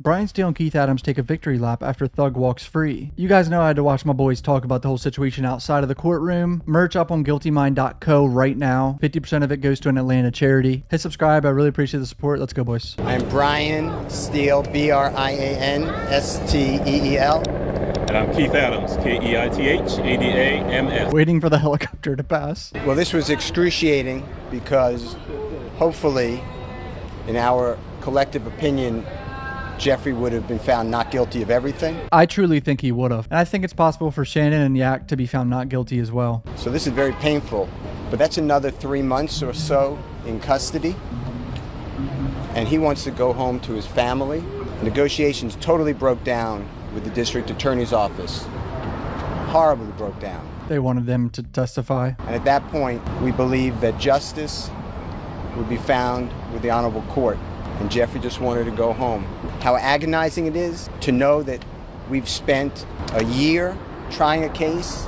Brian Steele and Keith Adams take a victory lap after Thug walks free. You guys know I had to watch my boys talk about the whole situation outside of the courtroom. Merch up on guiltymind.co right now. 50% of it goes to an Atlanta charity. Hit subscribe. I really appreciate the support. Let's go, boys. I'm Brian Steele, B-R-I-A-N-S-T-E-E-L. And I'm Keith Adams, K-E-I-T-H-A-D-A-M-S. Waiting for the helicopter to pass. Well, this was excruciating because hopefully, in our collective opinion, Jeffrey would have been found not guilty of everything. I truly think he would have. And I think it's possible for Shannon and Yak to be found not guilty as well. So this is very painful, but that's another 3 months or so in custody. And he wants to go home to his family. Negotiations totally broke down with the district attorney's office. Horribly broke down. They wanted them to testify. And at that point, we believed that justice would be found with the honorable court. And Jeffrey just wanted to go home. How agonizing it is to know that we've spent a year trying a case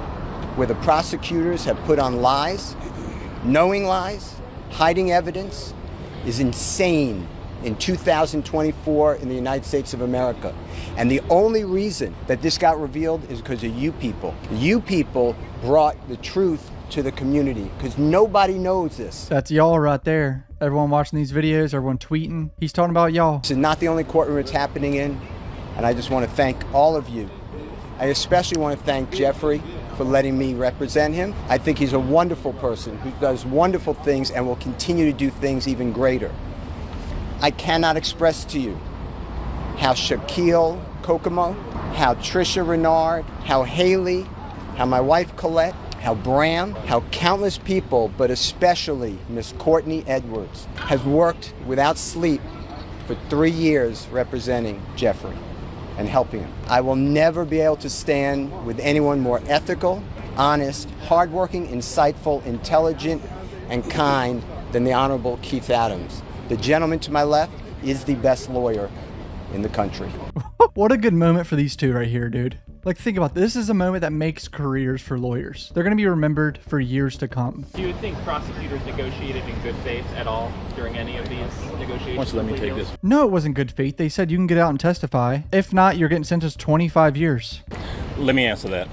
where the prosecutors have put on lies, knowing lies, hiding evidence, is insane in 2024 in the United States of America. And the only reason that this got revealed is because of you people. You people brought the truth to the community because nobody knows this. That's y'all right there. Everyone watching these videos, everyone tweeting. He's talking about y'all. This is not the only courtroom it's happening in, and I just want to thank all of you. I especially want to thank Jeffrey for letting me represent him. I think he's a wonderful person who does wonderful things and will continue to do things even greater. I cannot express to you how Shaquille Kokomo, how Trisha Renard, how Haley, how my wife Colette, how Bram, how countless people, but especially Miss Courtney Edwards, has worked without sleep for 3 years representing Jeffrey and helping him. I will never be able to stand with anyone more ethical, honest, hardworking, insightful, intelligent, and kind than the Honorable Keith Adams. The gentleman to my left is the best lawyer in the country. What a good moment for these two right here, dude. Like, think about this. This is a moment that makes careers for lawyers. They're going to be remembered for years to come. Do you think prosecutors negotiated in good faith at all during any of these negotiations? Why don't you let me take this? No, it wasn't good faith. They said you can get out and testify. If not, you're getting sentenced 25 years. Let me answer that.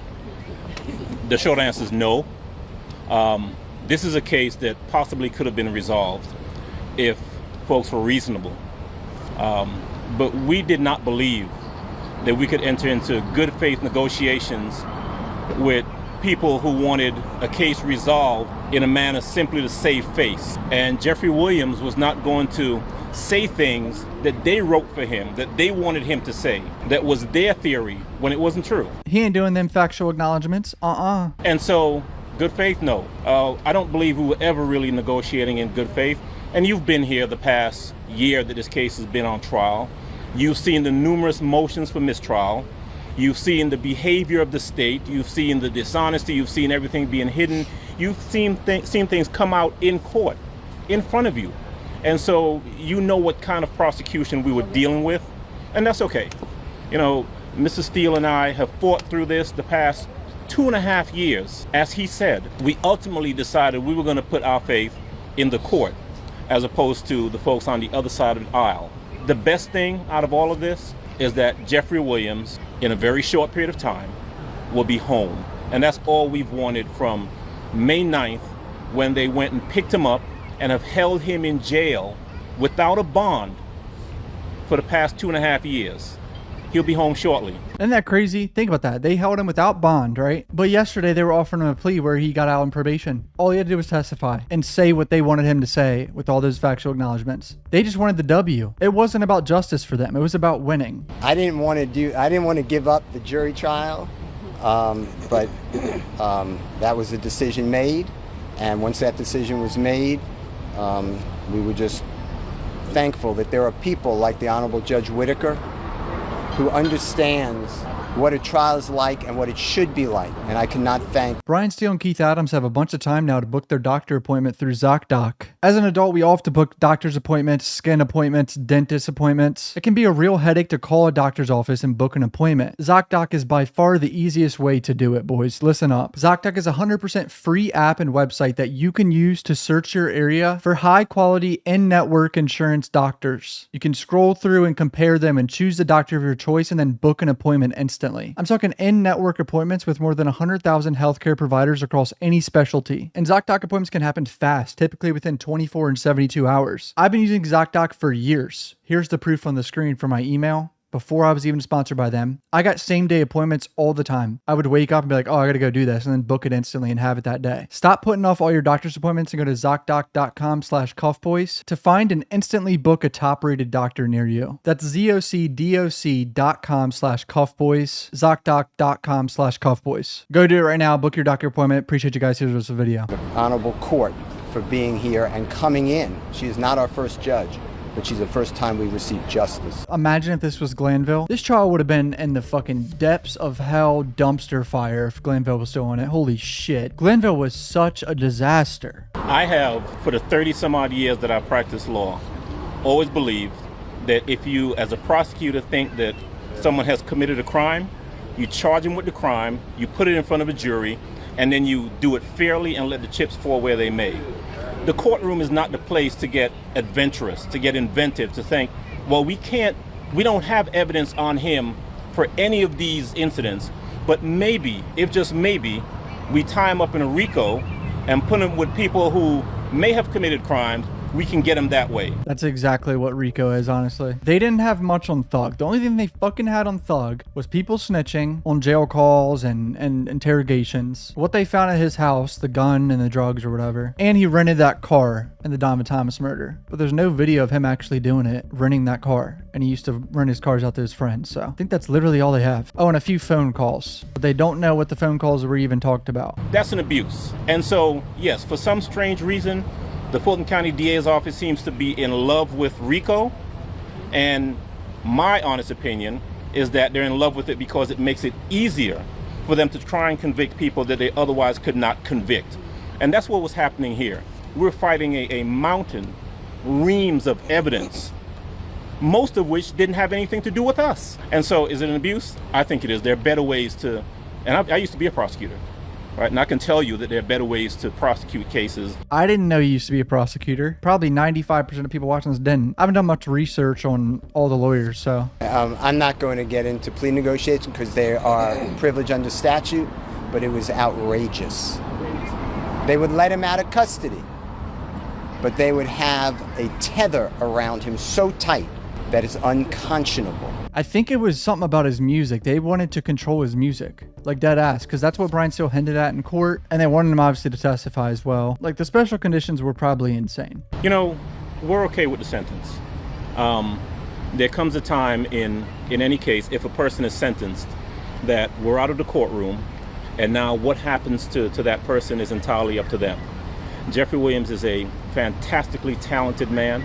The short answer is no. This is a case that possibly could have been resolved if folks were reasonable. But we did not believe that we could enter into good faith negotiations with people who wanted a case resolved in a manner simply to save face. And Jeffrey Williams was not going to say things that they wrote for him, that they wanted him to say, that was their theory when it wasn't true. He ain't doing them factual acknowledgments. And so, good faith, no. I don't believe we were ever really negotiating in good faith. And you've been here the past year that this case has been on trial. You've seen the numerous motions for mistrial. You've seen the behavior of the state. You've seen the dishonesty. You've seen everything being hidden. You've seen things come out in court, in front of you. And so you know what kind of prosecution we were dealing with. And that's okay. You know, Mr. Steele and I have fought through this the past 2.5 years. As he said, we ultimately decided we were going to put our faith in the court as opposed to the folks on the other side of the aisle. The best thing out of all of this is that Jeffrey Williams, in a very short period of time, will be home. And that's all we've wanted from May 9th, when they went and picked him up and have held him in jail without a bond for the past 2.5 years. He'll be home shortly. Isn't that crazy? Think about that. They held him without bond, right? But yesterday they were offering him a plea where he got out on probation. All he had to do was testify and say what they wanted him to say with all those factual acknowledgments. They just wanted the W. It wasn't about justice for them. It was about winning. I didn't want to give up the jury trial, but that was a decision made. And once that decision was made, we were just thankful that there are people like the Honorable Judge Whitaker who understands what a trial is like and what it should be like. And I cannot thank Brian Steele and Keith Adams have a bunch of time now to book their doctor appointment through ZocDoc. As an adult, we all have to book doctor's appointments, skin appointments, dentist appointments. It can be a real headache to call a doctor's office and book an appointment. ZocDoc is by far the easiest way to do it, boys. Listen up. ZocDoc is a 100% free app and website that you can use to search your area for high-quality in-network insurance doctors. You can scroll through and compare them and choose the doctor of your choice and then book an appointment instantly. I'm talking in-network appointments with more than 100,000 healthcare providers across any specialty. And ZocDoc appointments can happen fast, typically within 24 and 72 hours. I've been using ZocDoc for years. Here's the proof on the screen for my email. Before I was even sponsored by them, I got same day appointments all the time. I would wake up and be like, oh, I gotta go do this, and then book it instantly and have it that day. Stop putting off all your doctor's appointments and go to ZocDoc.com/CUFBOYS to find and instantly book a top rated doctor near you. That's ZocDoc.com/CUFBOYS, ZocDoc.com/CUFBOYS. Go do it right now. Book your doctor appointment. Appreciate you guys. Here's the video. Honorable Court for being here and coming in. She is not our first judge, but she's the first time we received justice. Imagine if this was Glanville. This trial would have been in the fucking depths of hell dumpster fire if Glanville was still on it. Holy shit. Glanville was such a disaster. I have, for the 30 some odd years that I've practiced law, always believed that if you, as a prosecutor, think that someone has committed a crime, you charge them with the crime, you put it in front of a jury, and then you do it fairly and let the chips fall where they may. The courtroom is not the place to get adventurous, to get inventive, to think, well, we don't have evidence on him for any of these incidents, but maybe, if just maybe, we tie him up in a RICO and put him with people who may have committed crimes. We can get him that way. That's exactly what RICO is, honestly. They didn't have much on Thug. The only thing they fucking had on Thug was people snitching on jail calls and interrogations. What they found at his house, the gun and the drugs or whatever. And he rented that car in the Diamond Thomas murder. But there's no video of him actually doing it, renting that car. And he used to rent his cars out to his friends. So I think that's literally all they have. Oh, and a few phone calls. But they don't know what the phone calls were even talked about. That's an abuse. And so, yes, for some strange reason, the Fulton County DA's office seems to be in love with RICO, and my honest opinion is that they're in love with it because it makes it easier for them to try and convict people that they otherwise could not convict. And that's what was happening here. We're fighting a mountain, reams of evidence, most of which didn't have anything to do with us. And so is it an abuse? I think it is. There are better ways to, and I used to be a prosecutor. Right, and I can tell you that there are better ways to prosecute cases. I didn't know you used to be a prosecutor. Probably 95% of people watching this didn't. I haven't done much research on all the lawyers, so. I'm not going to get into plea negotiations because they are privileged under statute, but it was outrageous. They would let him out of custody, but they would have a tether around him so tight that it's unconscionable. I think it was something about his music. They wanted to control his music, like dead ass, because that's what Brian Steele hinted at in court, and they wanted him obviously to testify as well. Like, the special conditions were probably insane. You know, we're okay with the sentence. There comes a time in any case, if a person is sentenced, that we're out of the courtroom, and now what happens to that person is entirely up to them. Jeffrey Williams is a fantastically talented man.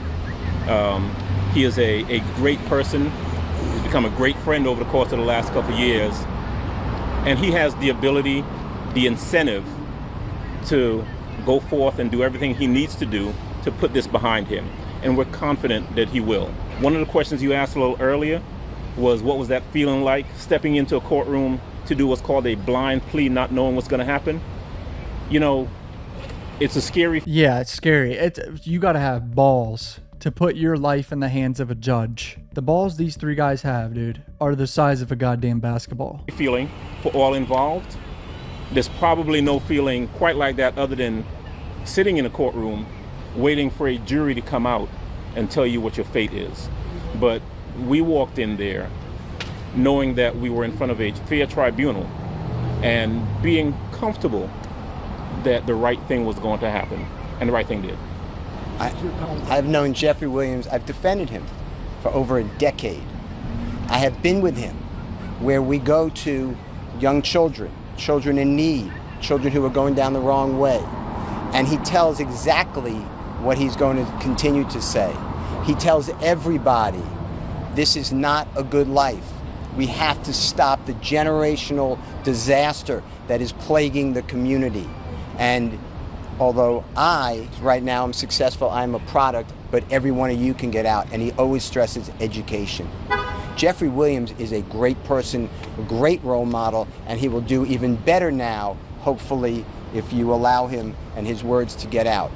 He is a great person. He's become a great friend over the course of the last couple of years. And he has the ability, the incentive to go forth and do everything he needs to do to put this behind him. And we're confident that he will. One of the questions you asked a little earlier was, what was that feeling like, stepping into a courtroom to do what's called a blind plea, not knowing what's going to happen? You know, it's a scary... Yeah, it's scary. You got to have balls to put your life in the hands of a judge. The balls these three guys have, dude, are the size of a goddamn basketball. Feeling for all involved. There's probably no feeling quite like that other than sitting in a courtroom waiting for a jury to come out and tell you what your fate is. But we walked in there knowing that we were in front of a fair tribunal and being comfortable that the right thing was going to happen, and the right thing did. I've known Jeffrey Williams, I've defended him for over a decade. I have been with him where we go to young children, children in need, children who are going down the wrong way, and he tells exactly what he's going to continue to say. He tells everybody, this is not a good life. We have to stop the generational disaster that is plaguing the community. And although right now, I'm successful, I'm a product, but every one of you can get out. And he always stresses education. Jeffrey Williams is a great person, a great role model, and he will do even better now, hopefully, if you allow him and his words to get out.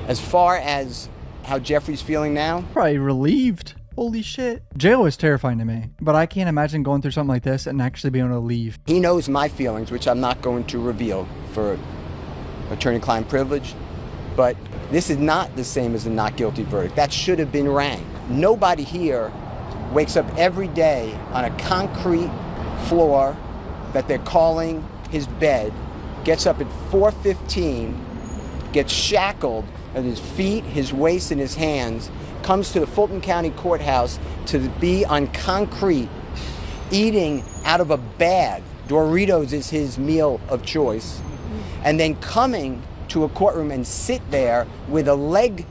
As far as how Jeffrey's feeling now, Probably relieved. Holy shit. Jail is terrifying to me, but I can't imagine going through something like this and actually being able to leave. he knows my feelings, which I'm not going to reveal for attorney-client privilege, but this is not the same as a not guilty verdict. That should have been rang. Nobody here wakes up every day on a concrete floor that they're calling his bed, gets up at 4:15, gets shackled at his feet, his waist, and his hands, comes to the Fulton County Courthouse to be on concrete, eating out of a bag. Doritos is his meal of choice. And then coming to a courtroom and sit there with a leg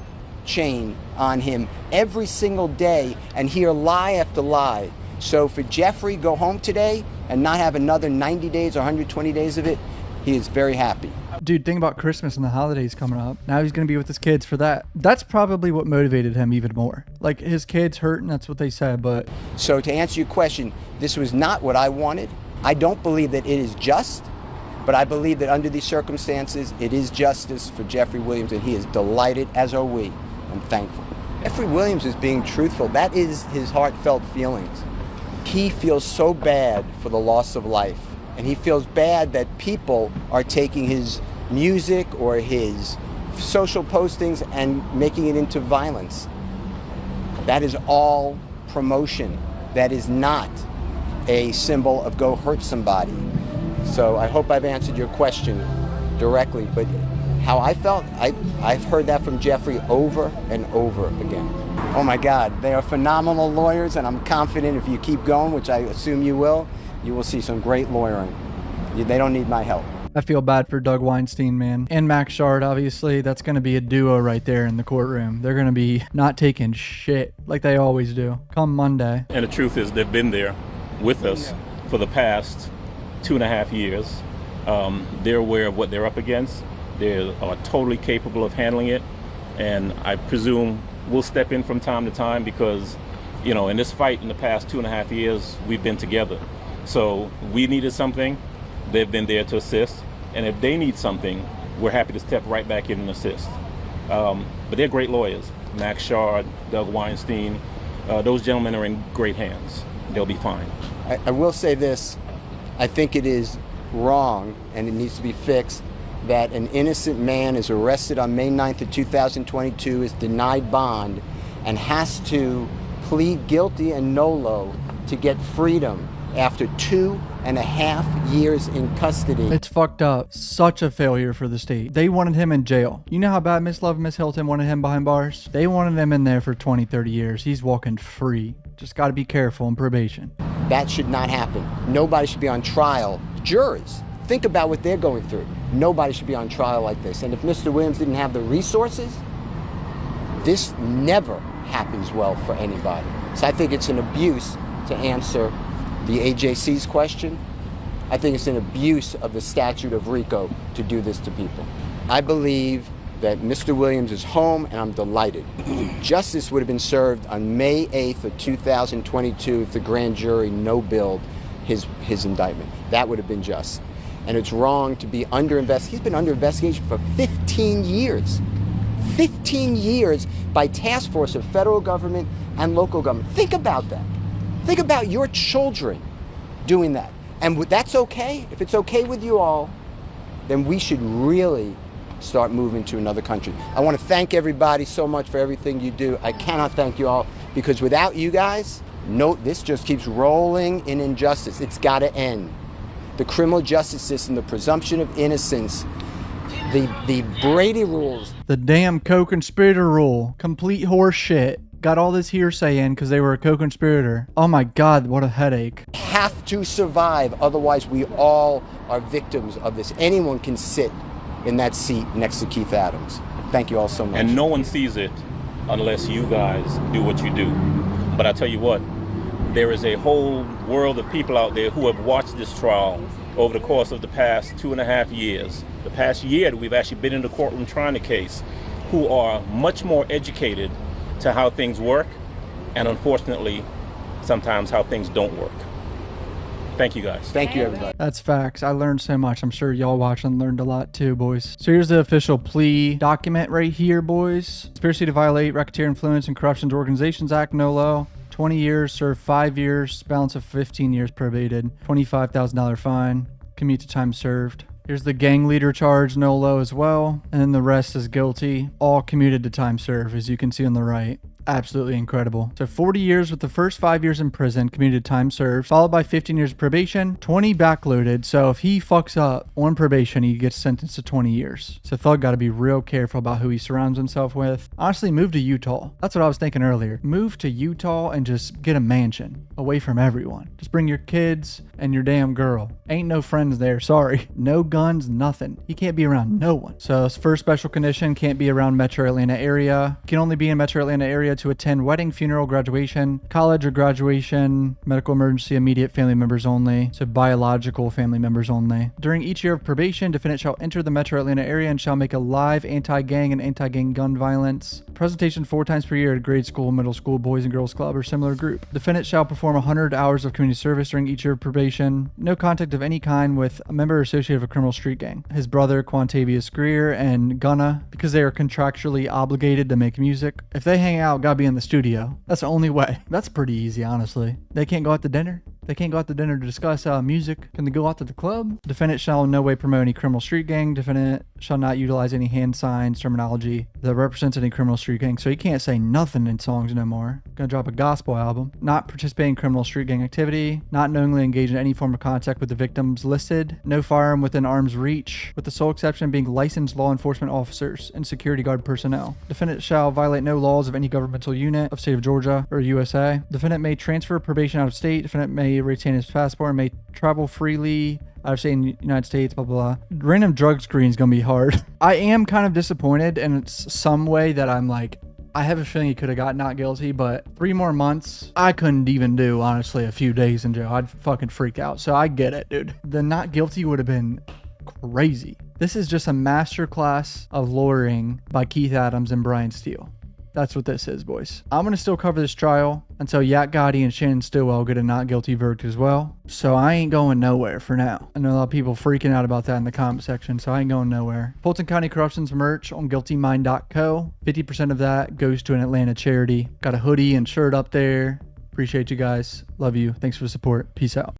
chain on him every single day and hear lie after lie. So for Jeffrey, go home today and not have another 90 days or 120 days of it, he is very happy. Dude, think about Christmas and the holidays coming up. Now he's going to be with his kids for that. That's probably what motivated him even more. Like, his kids hurting, that's what they said, but... So to answer your question, this was not what I wanted. I don't believe that it is just, but I believe that under these circumstances, it is justice for Jeffrey Williams, and he is delighted, as are we, and thankful. Jeffrey Williams is being truthful. That is his heartfelt feelings. He feels so bad for the loss of life, and he feels bad that people are taking his music or his social postings and making it into violence. That is all promotion. That is not a symbol of go hurt somebody. So I hope I've answered your question directly, but how I felt, I've heard that from Jeffrey over and over again. Oh my God, they are phenomenal lawyers, and I'm confident if you keep going, which I assume you will see some great lawyering. They don't need my help. I feel bad for Doug Weinstein, man. And Max Shard, obviously. That's going to be a duo right there in the courtroom. They're going to be not taking shit like they always do come Monday. And the truth is, they've been there with us for the past 2.5 years. They're aware of what they're up against. They are totally capable of handling it. And I presume we'll step in from time to time because, you know, in this fight in the past 2.5 years, we've been together. So we needed something. They've been there to assist. And if they need something, we're happy to step right back in and assist. But they're great lawyers. Max Shard, Doug Weinstein, those gentlemen are in great hands. They'll be fine. I will say this. I think it is wrong, and it needs to be fixed, that an innocent man is arrested on May 9th of 2022, is denied bond, and has to plead guilty and nolo to get freedom after 2.5 years in custody. It's fucked up. Such a failure for the state. They wanted him in jail. You know how bad Miss Love and Miss Hilton wanted him behind bars? They wanted him in there for 20, 30 years. He's walking free. Just got to be careful in probation. That should not happen. Nobody should be on trial. Jurors, think about what they're going through. Nobody should be on trial like this. And if Mr. Williams didn't have the resources, this never happens well for anybody. So I think it's an abuse to answer the AJC's question. I think it's an abuse of the statute of RICO to do this to people. I believe that Mr. Williams is home, and I'm delighted. Justice would have been served on May 8th of 2022 if the grand jury no-billed his indictment. That would have been just. And it's wrong to be under investigation. He's been under investigation for 15 years. 15 years by task force of federal government and local government. Think about that. Think about your children doing that. And that's okay. If it's okay with you all, then we should really start moving to another country. I want to thank everybody so much for everything you do. I cannot thank you all, because without you guys, this just keeps rolling in injustice. It's got to end. The criminal justice system, the presumption of innocence, the Brady rules. The damn co-conspirator rule. Complete horse shit. Got all this hearsay in because they were a co-conspirator. Oh my God, what a headache. Have to survive. Otherwise, we all are victims of this. Anyone can sit in that seat next to Keith Adams. Thank you all so much. And no one sees it unless you guys do what you do. But I tell you what, there is a whole world of people out there who have watched this trial over the course of the past 2.5 years. The past year that we've actually been in the courtroom trying the case, who are much more educated to how things work, and unfortunately, sometimes how things don't work. Thank you, guys. Thank you, everybody. That's facts. I learned so much. I'm sure y'all watching learned a lot too, boys. So here's the official plea document right here, boys. Conspiracy to violate Racketeer Influence and Corruptions Organizations Act, NOLO. 20 years, served 5 years, balance of 15 years probated, $25,000 fine, commute to time served. Here's the gang leader charge, NOLO as well, and then the rest is guilty, all commuted to time served, as you can see on the right. Absolutely incredible. So 40 years with the first 5 years in prison, commuted time served, followed by 15 years of probation, 20 backloaded. So if he fucks up on probation, he gets sentenced to 20 years. So Thug got to be real careful about who he surrounds himself with. Honestly, move to Utah. That's what I was thinking earlier. Move to Utah and just get a mansion away from everyone. Just bring your kids and your damn girl. Ain't no friends there, sorry. No guns, nothing. He can't be around no one. So his first special condition, can't be around Metro Atlanta area. Can only be in Metro Atlanta area to attend wedding, funeral, graduation, college or graduation, medical emergency, immediate family members only, so biological family members only. During each year of probation, defendant shall enter the Metro Atlanta area and shall make a live anti-gang and anti-gang gun violence presentation 4 times per year at grade school, middle school, boys and girls club, or similar group. Defendant shall perform 100 hours of community service during each year of probation. No contact of any kind with a member or associate of a criminal street gang. His brother, Quantavious Greer, and Gunna, because they are contractually obligated to make music. If they hang out, gotta be in the studio. That's the only way. That's pretty easy, honestly. They can't go out to dinner. They can't go out to dinner to discuss music. Can they go out to the club? Defendant shall in no way promote any criminal street gang. Defendant shall not utilize any hand signs, terminology that represents any criminal street gang. So he can't say nothing in songs no more. Gonna drop a gospel album. Not participate in criminal street gang activity. Not knowingly engage in any form of contact with the victims listed. No firearm within arm's reach, with the sole exception being licensed law enforcement officers and security guard personnel. Defendant shall violate no laws of any governmental unit of state of Georgia or USA. Defendant may transfer probation out of state. Defendant may retain his passport and may travel freely out of state in the United States, blah, blah, blah. Random drug screen is going to be hard. I am kind of disappointed, and it's some way that I'm like, I have a feeling he could have got not guilty, but 3 more months, I couldn't even do, honestly, a few days in jail. I'd fucking freak out. So I get it, dude. The not guilty would have been crazy. This is just a masterclass of lawyering by Keith Adams and Brian Steele. That's what this is, boys. I'm going to still cover this trial until Yak Gotti and Shannon Stillwell get a not guilty verdict as well. So I ain't going nowhere for now. I know a lot of people freaking out about that in the comment section, so I ain't going nowhere. Fulton County Corruptions merch on guiltymind.co. 50% of that goes to an Atlanta charity. Got a hoodie and shirt up there. Appreciate you guys. Love you. Thanks for the support. Peace out.